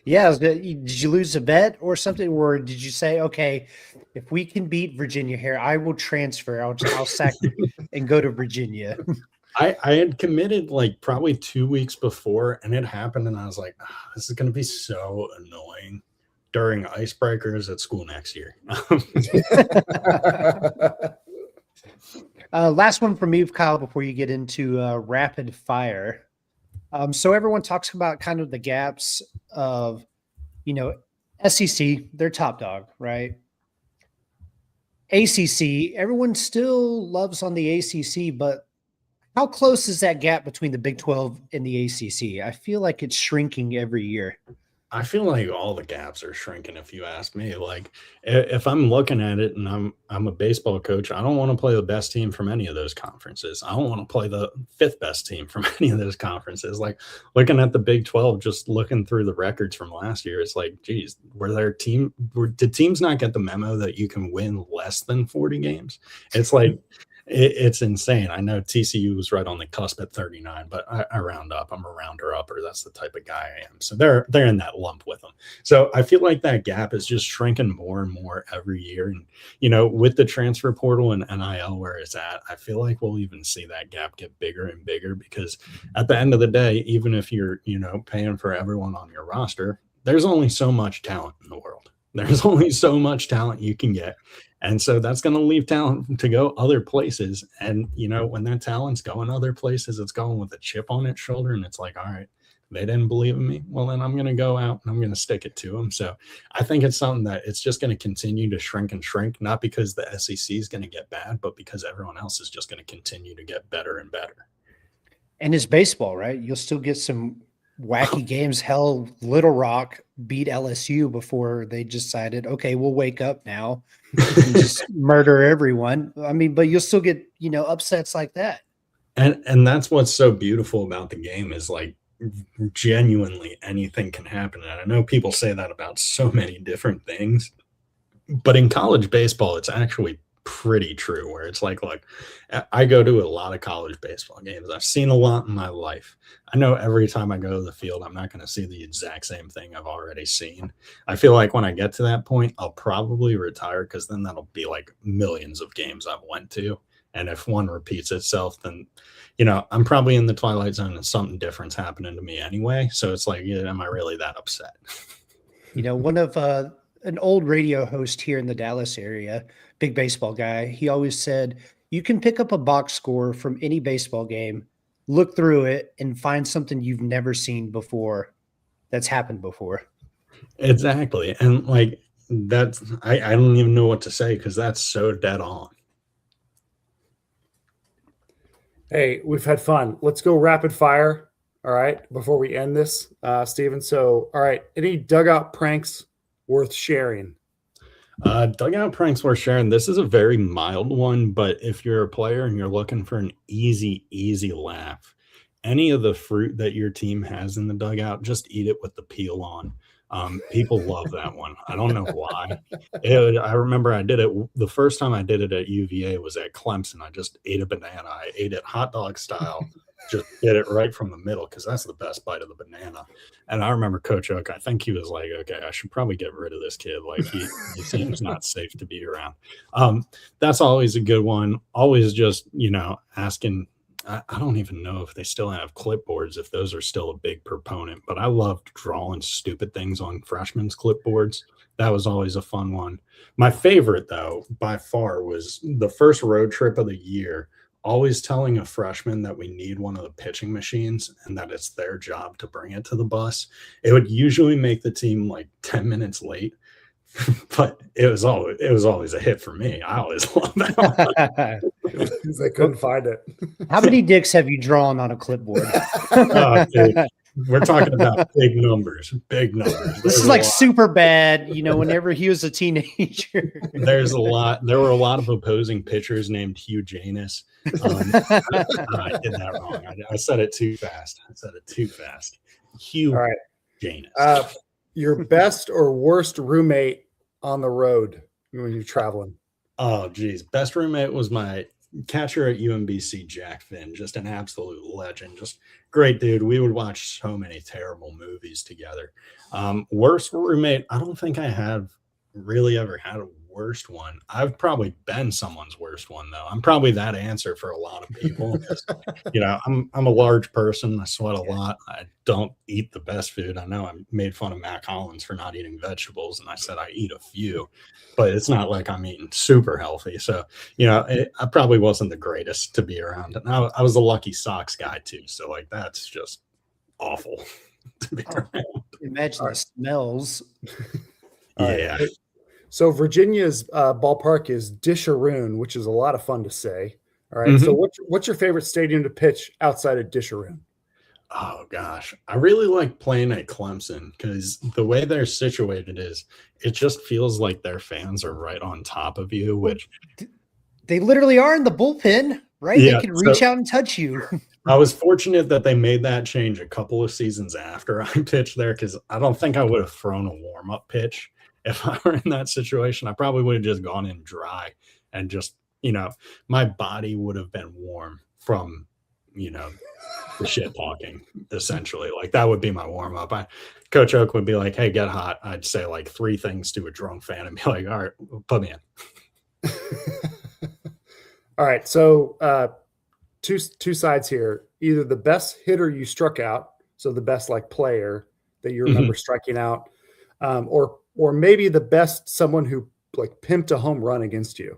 Speaker 1: Yeah. Did you lose a bet or something? Or did you say, okay, if we can beat Virginia here, I will transfer. I'll sack and go to Virginia.
Speaker 3: I had committed like probably 2 weeks before, and it happened. And I was like, oh, this is going to be so annoying during icebreakers at school next year.
Speaker 1: Last one from me, Kyle, before you get into rapid fire. So everyone talks about kind of the gaps of, you know, SEC, they're top dog, right? ACC, everyone still loves on the ACC, but how close is that gap between the Big 12 and the ACC? I feel like it's shrinking every year.
Speaker 3: I feel like all the gaps are shrinking, if you ask me. Like, if I'm looking at it and I'm a baseball coach, I don't want to play the best team from any of those conferences. I don't want to play the 5th best team from any of those conferences. Like, looking at the Big 12, just looking through the records from last year, it's like, geez, did teams not get the memo that you can win less than 40 games? It's like, it's insane. I know TCU was right on the cusp at 39, but I round up. I'm a rounder upper. That's the type of guy I am. So they're in that lump with them. So I feel like that gap is just shrinking more and more every year. And, you know, with the transfer portal and NIL where it's at, I feel like we'll even see that gap get bigger and bigger, because at the end of the day, even if you're, you know, paying for everyone on your roster, there's only so much talent in the world. There's only so much talent you can get. And so that's going to leave talent to go other places. And, you know, when that talent's going other places, it's going with a chip on its shoulder. And it's like, all right, they didn't believe in me. Well, then I'm going to go out and I'm going to stick it to them. So I think it's something that it's just going to continue to shrink and shrink, not because the SEC is going to get bad, but because everyone else is just going to continue to get better and better.
Speaker 1: And it's baseball, right? You'll still get some wacky games. Hell, Little Rock beat LSU before they decided, okay, we'll wake up now and just murder everyone. I mean, but you'll still get, you know, upsets like that.
Speaker 3: And that's what's so beautiful about the game is, like, genuinely anything can happen. And I know people say that about so many different things, but in college baseball, it's actually pretty true, where it's like, look, I go to a lot of college baseball games. I've seen a lot in my life. I know every time I go to the field, I'm not going to see the exact same thing I've already seen. I feel like when I get to that point, I'll probably retire, because then that'll be like millions of games I've went to. And if one repeats itself, then, you know, I'm probably in the twilight zone and something different's happening to me anyway. So it's like, yeah, am I really that upset?
Speaker 1: You know, one of an old radio host here in the Dallas area, big baseball guy, he always said, you can pick up a box score from any baseball game, look through it, and find something you've never seen before that's happened before.
Speaker 3: Exactly. And like, that's, I don't even know what to say, because that's so dead on.
Speaker 2: Hey, we've had fun. Let's go rapid fire. All right, before we end this, Steven. So, all right, any dugout pranks worth sharing?
Speaker 3: Dugout pranks worth sharing. This is a very mild one, but if you're a player and you're looking for an easy laugh, any of the fruit that your team has in the dugout, just eat it with the peel on. People love that one. I don't know why. I remember I did it. The first time I did it at UVA was at Clemson. I just ate a banana. I ate it hot dog style just get it right from the middle because that's the best bite of the banana. And I remember Coach Oak, I think he was like, okay, I should probably get rid of this kid. Like he seems not safe to be around. That's always a good one. Always just, asking. I don't even know if they still have clipboards, if those are still a big proponent, but I loved drawing stupid things on freshmen's clipboards. That was always a fun one. My favorite, though, by far, was the first road trip of the year, always telling a freshman that we need one of the pitching machines and that it's their job to bring it to the bus. It would usually make the team like 10 minutes late, but it was always a hit for me. I always loved that one.
Speaker 2: Because they couldn't find it.
Speaker 1: How many dicks have you drawn on a clipboard?
Speaker 3: Dude, we're talking about big numbers.
Speaker 1: This is like super bad, whenever he was a teenager.
Speaker 3: There were a lot of opposing pitchers named Hugh Janus. I did that wrong. I said it too fast. Hugh Janus.
Speaker 2: Your best or worst roommate on the road when you're traveling?
Speaker 3: Oh, geez. Best roommate was my catcher at UMBC, Jack Finn. Just an absolute legend. Just great dude. We would watch so many terrible movies together. Worst roommate, I don't think I have really ever had a worst one. I've probably been someone's worst one, though. I'm probably that answer for a lot of people. I'm a large person. I sweat a lot. I don't eat the best food. I know I made fun of Mac Hollins for not eating vegetables, and I said I eat a few, but it's not like I'm eating super healthy. So, I probably wasn't the greatest to be around. And I was a Lucky Socks guy, too. So, like, that's just awful to be around.
Speaker 1: Imagine the smells.
Speaker 3: Yeah.
Speaker 2: Right. So Virginia's ballpark is Disharoon, which is a lot of fun to say. All right.
Speaker 3: Mm-hmm.
Speaker 2: So what's your favorite stadium to pitch outside of Disharoon?
Speaker 3: Oh, gosh. I really like playing at Clemson because the way they're situated it just feels like their fans are right on top of you, which
Speaker 1: they literally are in the bullpen, right?
Speaker 3: Yeah,
Speaker 1: they can reach out and touch you.
Speaker 3: I was fortunate that they made that change a couple of seasons after I pitched there because I don't think I would have thrown a warm-up pitch. If I were in that situation, I probably would have just gone in dry and just, my body would have been warm from, the shit talking, essentially. Like that would be my warm up. Coach Oak would be like, hey, get hot. I'd say like 3 things to a drunk fan and be like, all right, put me in.
Speaker 2: All right. So two sides here. Either the best hitter you struck out, so the best like player that you remember striking out, or maybe the best someone who like pimped a home run against you.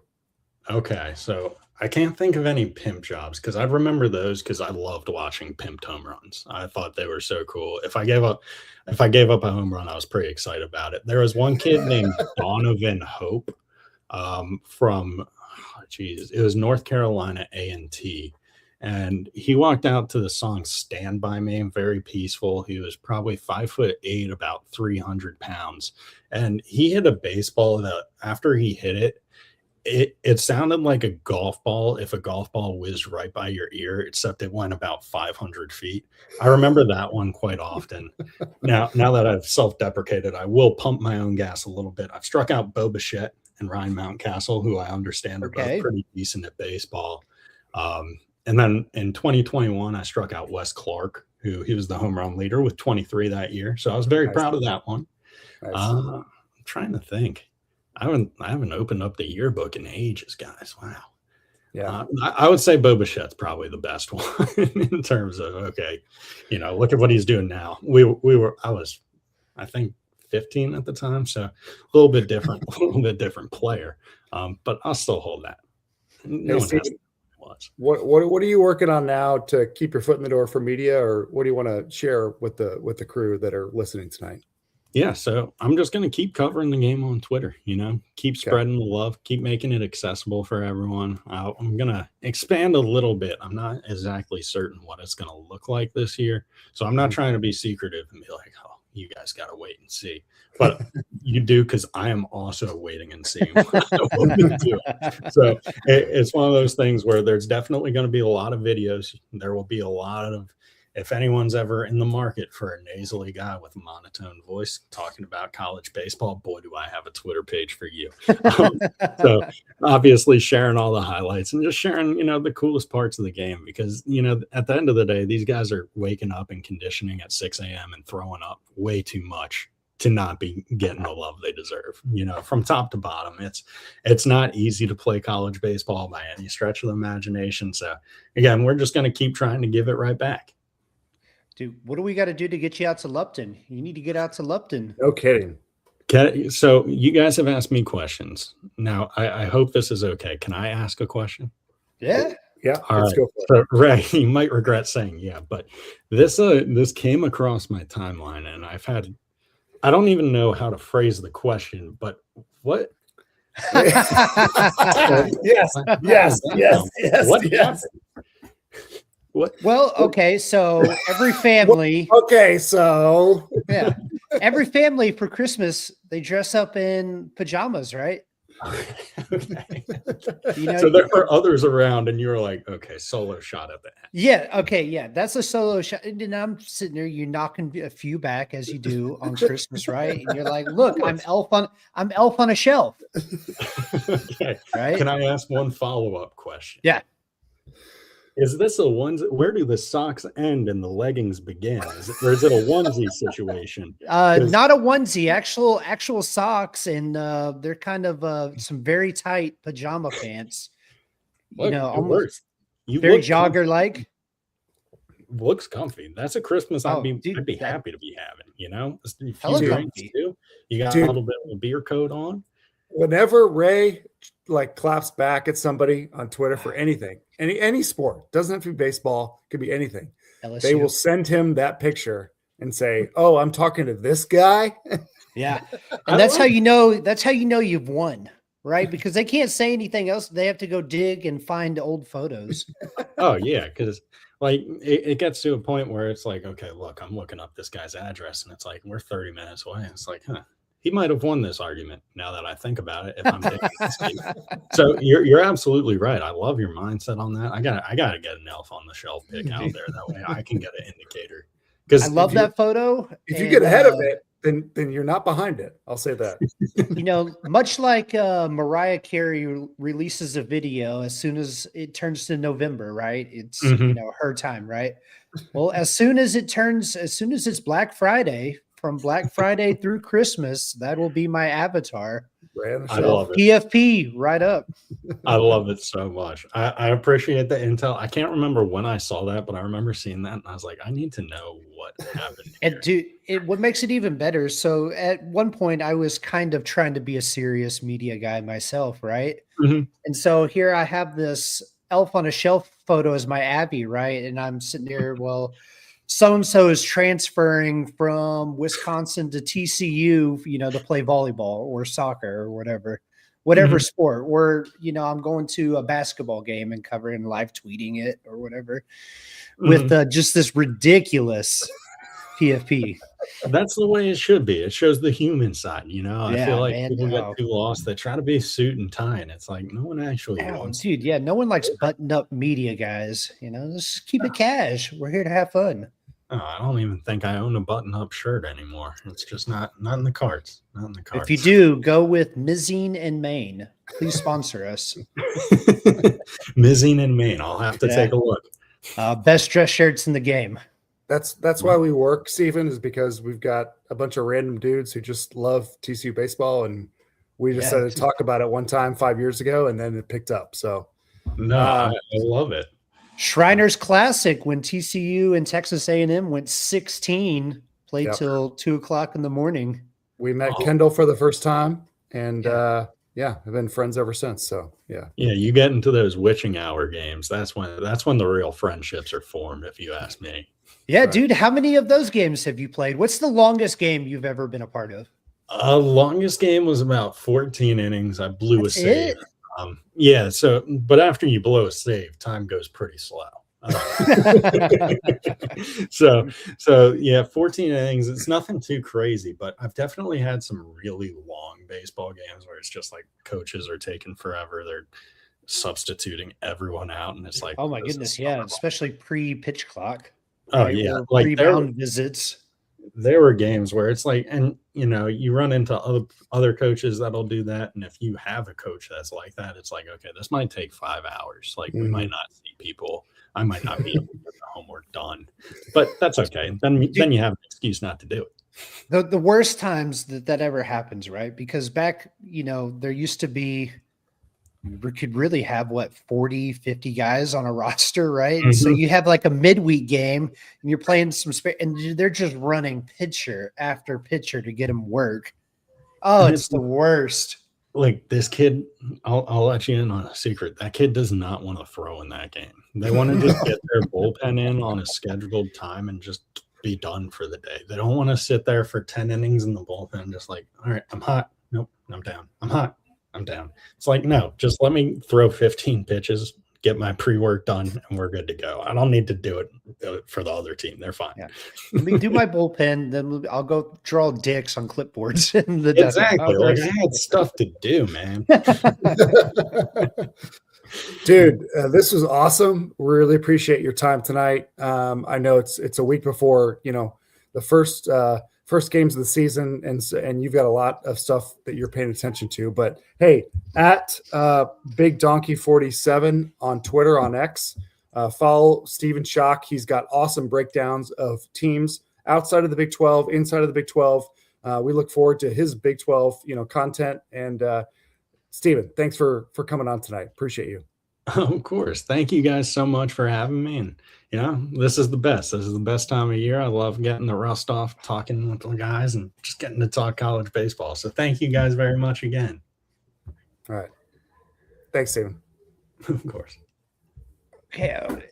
Speaker 3: Okay, so I can't think of any pimp jobs because I remember those because I loved watching pimped home runs. I thought they were so cool. If I gave up a home run, I was pretty excited about it. There was one kid named Donovan Hope it was North Carolina A&T. And he walked out to the song Stand By Me, very peaceful. He was probably 5'8", about 300 pounds. And he hit a baseball that after he hit it sounded like a golf ball if a golf ball whizzed right by your ear, except it went about 500 feet. I remember that one quite often. Now that I've self-deprecated, I will pump my own gas a little bit. I've struck out Bo Bichette and Ryan Mountcastle, who I understand are both pretty decent at baseball. And then in 2021, I struck out Wes Clark, he was the home run leader with 23 that year. So I was very proud of that one.
Speaker 2: Nice.
Speaker 3: I'm trying to think. I haven't opened up the yearbook in ages, guys. Wow.
Speaker 2: Yeah.
Speaker 3: I would say Bo Bichette's probably the best one in terms of, okay, look at what he's doing now. I was, I think, 15 at the time. So a little bit different player. But I'll still hold that. No one has
Speaker 2: What are you working on now to keep your foot in the door for media, or what do you want to share with the crew that are listening tonight?
Speaker 3: Yeah, so I'm just going to keep covering the game on Twitter, keep spreading the love, keep making it accessible for everyone. I'm going to expand a little bit. I'm not exactly certain what it's going to look like this year. So I'm not trying to be secretive and be like, oh, you guys got to wait and see. But you do, because I am also waiting and seeing what I will be doing. So it's one of those things where there's definitely going to be a lot of videos. There will be a lot of if anyone's ever in the market for a nasally guy with a monotone voice talking about college baseball, boy, do I have a Twitter page for you. So obviously sharing all the highlights and just sharing, the coolest parts of the game, because, at the end of the day, these guys are waking up and conditioning at 6 a.m. and throwing up way too much to not be getting the love they deserve, from top to bottom. It's not easy to play college baseball by any stretch of the imagination. So again, we're just going to keep trying to give it right back.
Speaker 1: Dude, what do we got to do to get you out to Lupton? You need to get out to Lupton.
Speaker 2: No kidding.
Speaker 3: So you guys have asked me questions. Now, I hope this is okay. Can I ask a question?
Speaker 2: Yeah.
Speaker 3: All right. Go for it. So, Ray, you might regret saying yeah, but this came across my timeline, and I don't even know how to phrase the question, but what?
Speaker 2: Yes. What happened?
Speaker 3: What?
Speaker 1: Well, okay, so every family.
Speaker 2: Yeah.
Speaker 1: Every family for Christmas, they dress up in pajamas, right?
Speaker 3: Okay. So there are others around, and you're like, okay, solo shot at that.
Speaker 1: Yeah. Okay. Yeah, that's a solo shot. And I'm sitting there, you're knocking a few back as you do on Christmas, right? And you're like, look, I'm elf on a shelf.
Speaker 3: Okay.
Speaker 1: Right.
Speaker 3: Can I ask one follow-up question?
Speaker 1: Yeah.
Speaker 3: Is this a onesie? Where do the socks end and the leggings begin? Or is it a onesie situation?
Speaker 1: Not a onesie, actual socks, and they're kind of some very tight pajama pants.
Speaker 3: Look,
Speaker 1: almost
Speaker 3: you
Speaker 1: very jogger-like.
Speaker 3: Looks comfy. That's a Christmas I'd be happy to be having. A few drinks too. You got a little bit of a beer coat on.
Speaker 2: Whenever Ray claps back at somebody on Twitter for anything, any sport, doesn't have to be baseball, could be anything. LSU. They will send him that picture and say, "Oh, I'm talking to this guy."
Speaker 1: Yeah, and that's how you know. That's how you know you've won, right? Because they can't say anything else. They have to go dig and find old photos.
Speaker 3: Oh yeah, because it gets to a point where it's like, okay, look, I'm looking up this guy's address, and it's like we're 30 minutes away. It's like, he might have won this argument. Now that I think about it, if I'm taking this game. So you're absolutely right. I love your mindset on that. I gotta get an elf on the shelf pick out there. That way I can get an indicator. Because
Speaker 1: I love that photo.
Speaker 2: If you get ahead of it, then you're not behind it. I'll say that.
Speaker 1: Much like Mariah Carey releases a video as soon as it turns to November, right? It's her time, right? Well, as soon as it's Black Friday. From Black Friday through Christmas, that will be my avatar.
Speaker 3: I love it.
Speaker 1: PFP right up.
Speaker 3: I love it so much. I appreciate the intel. I can't remember when I saw that, but I remember seeing that, and I was like, I need to know what happened here.
Speaker 1: And what makes it even better, so at one point I was kind of trying to be a serious media guy myself, right? Mm-hmm. And so here I have this elf on a shelf photo as my Abby, right? And I'm sitting there, so-and-so is transferring from Wisconsin to TCU, to play volleyball or soccer or whatever sport. Or, I'm going to a basketball game and covering live tweeting it or whatever with just this ridiculous PFP.
Speaker 3: That's the way it should be. It shows the human side, I feel like people get too lost. They try to be suit and tie, and it's like no one actually wants.
Speaker 1: Dude, yeah, no one likes buttoned up media guys. Just keep it cash. We're here to have fun.
Speaker 3: Oh, I don't even think I own a button-up shirt anymore. It's just not in the cards. Not in the cards.
Speaker 1: If you do, go with Mizzine and Maine. Please sponsor us.
Speaker 3: Mizzine and Maine. I'll have to take a look.
Speaker 1: Best dress shirts in the game.
Speaker 2: That's why we work, Stephen, is because we've got a bunch of random dudes who just love TCU baseball, and we decided to talk about it one time 5 years ago, and then it picked up. So,
Speaker 3: I love it.
Speaker 1: Shriners Classic, when TCU and Texas A&M went 16, played till 2:00 in the morning.
Speaker 2: We met Kendall for the first time, and have been friends ever since. So
Speaker 3: you get into those witching hour games. That's when the real friendships are formed, if you ask me.
Speaker 1: Yeah, right. Dude, how many of those games have you played? What's the longest game you've ever been a part of?
Speaker 3: Longest game was about 14 innings. I blew a save. But after you blow a save, time goes pretty slow. 14 innings. It's nothing too crazy, but I've definitely had some really long baseball games where it's just like coaches are taking forever. They're substituting everyone out, and it's like,
Speaker 1: oh my goodness, yeah, especially pre-pitch clock.
Speaker 3: Oh
Speaker 1: right?
Speaker 3: yeah,
Speaker 1: Or
Speaker 3: like
Speaker 1: rebound visits.
Speaker 3: there were games where it's like, and you run into other coaches that'll do that, and if you have a coach that's like that, it's like, okay, this might take 5 hours. Like we might not see people. I might not be able to get the homework done, but that's okay. Then you have an excuse not to do it.
Speaker 1: The worst times that ever happens, right? Because back, there used to be, we could really have 40, 50 guys on a roster, right? And so you have like a midweek game and you're playing and they're just running pitcher after pitcher to get them work. Oh, it's the worst.
Speaker 3: Like this kid, I'll let you in on a secret. That kid does not want to throw in that game. They want to just get their bullpen in on a scheduled time and just be done for the day. They don't want to sit there for 10 innings in the bullpen, just like, all right, I'm hot. Nope, I'm down. I'm hot. I'm down. It's like, no, just let me throw 15 pitches, get my pre-work done, and we're good to go. I don't need to do it for the other team. They're fine.
Speaker 1: Yeah. Let me do my bullpen, then I'll go draw dicks on clipboards.
Speaker 3: Exactly. Like I had stuff to do, man.
Speaker 2: Dude, this was awesome. Really appreciate your time tonight. I know it's a week before the first games of the season, and you've got a lot of stuff that you're paying attention to. But hey, at Big Donkey 47 on Twitter, on X, follow Steven Schoch. He's got awesome breakdowns of teams outside of the Big 12, inside of the Big 12. We look forward to his Big 12 content. And Steven, thanks for coming on tonight. Appreciate you.
Speaker 3: Of course. Thank you guys so much for having me. And this is the best. This is the best time of year. I love getting the rust off, talking with the guys, and just getting to talk college baseball. So thank you guys very much again.
Speaker 2: All right. Thanks, Steven.
Speaker 3: Of course.
Speaker 1: Okay.